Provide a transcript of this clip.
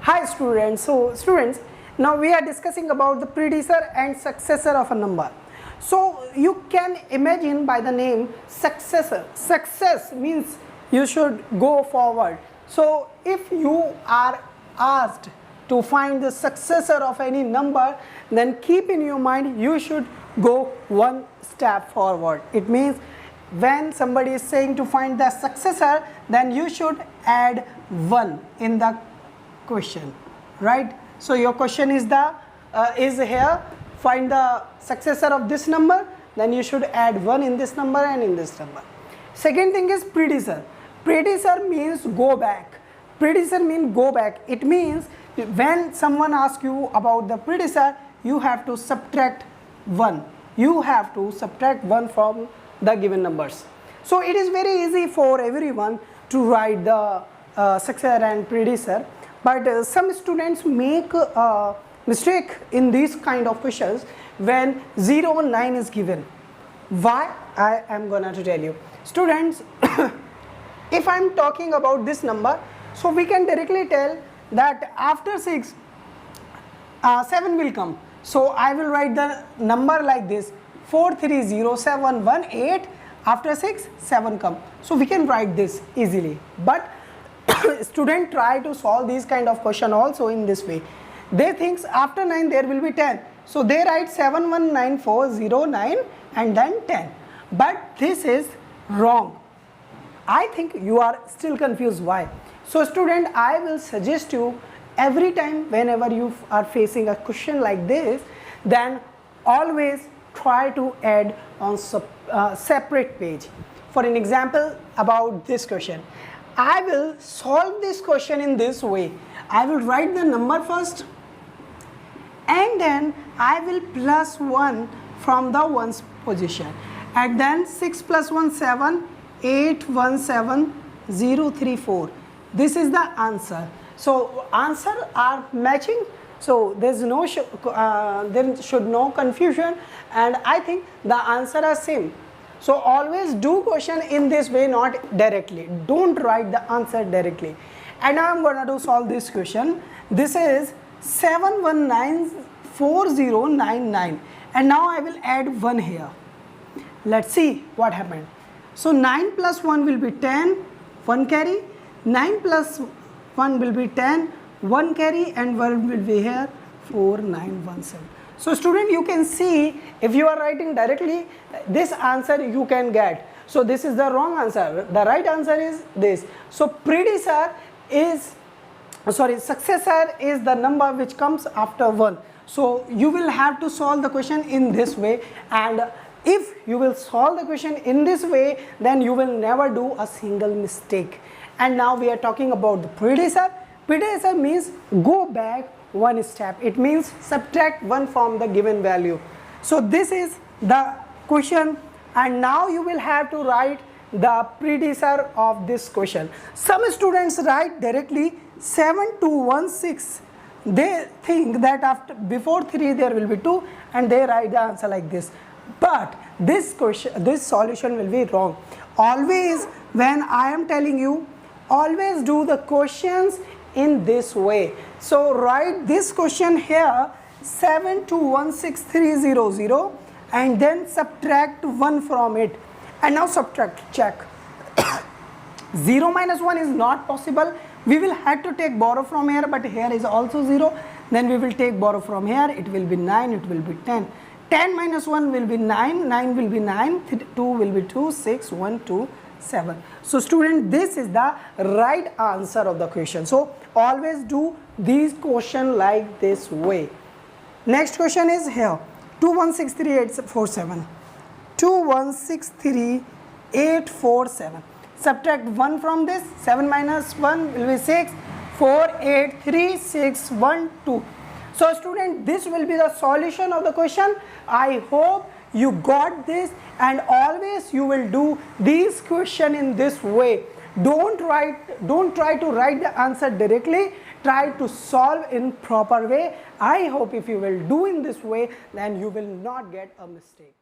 Hi students. So students, now we are discussing about the predecessor and successor of a number. So you can imagine by the name successor. Success means you should go forward. So if you are asked to find the successor of any number, then keep in your mind you should go one step forward. It means when somebody is saying to find the successor, then you should add 1 in the question, right? So your question is here, find the successor of this number, then you should add 1 in this number and in this number. Second thing is predecessor. Predecessor means go back. Predecessor means go back. It means when someone asks you about the predecessor, you have to subtract 1. You have to subtract 1 from the given numbers. So it is very easy for everyone to write the successor and predecessor, but some students make a mistake in these kind of questions when 0 and 9 is given. Why? I am gonna to tell you. Students, if I am talking about this number, so we can directly tell that after 6, 7 will come. So I will write the number like this: 4307118. After 6, 7 come. So we can write this easily. But students try to solve these kind of question also in this way. They think after 9 there will be 10. So they write 719409 and then 10. But this is wrong. I think you are still confused why. So student, I will suggest you every time whenever you are facing a question like this, then always try to add on separate page. For an example about this question, I will solve this question in this way. I will write the number first and then I will plus 1 from the ones position, and then 6 plus 1 7, 8 1 7 0 3 4. This is the answer. So answer are matching, so there's no there should no confusion, and I think the answer are same. So always do question in this way, not directly. Don't write the answer directly. And now I'm gonna do solve this question. This is 7194099, and now I will add 1 here. Let's see what happened. So 9 plus 1 will be 10, 1 carry. 9 plus 1 will be 10, 1 carry, and 1 will be here, 4917. So student, you can see if you are writing directly, this answer you can get. So this is the wrong answer. The right answer is this. So successor is the number which comes after 1. So you will have to solve the question in this way, and if you will solve the question in this way, then you will never do a single mistake. And now we are talking about the predecessor. Predecessor means go back 1 step. It means subtract 1 from the given value. So this is the question, and now you will have to write the predecessor of this question. Some students write directly 7216. They think that before 3 there will be 2, and they write the answer like this. But this solution will be wrong. Always when I am telling you, always do the questions in this way. So write this question here, 7216,300, and then subtract 1 from it. And now subtract, check. 0 minus 1 is not possible. We will have to take borrow from here, but here is also 0. Then we will take borrow from here. It will be 9, it will be 10. 10 minus 1 will be 9, 9 will be 9, 2 will be 2, 6, 1, 2, 7. So student, this is the right answer of the question. So always do these questions like this way. Next question is here, 2163,847. 2163,847. Subtract 1 from this. 7 minus 1 will be 6. 4, 8, 3, 6, 1, 2. So student, this will be the solution of the question. I hope you got this, and always you will do these questions in this way. Don't try to write the answer directly. Try to solve in proper way. I hope if you will do in this way, then you will not get a mistake.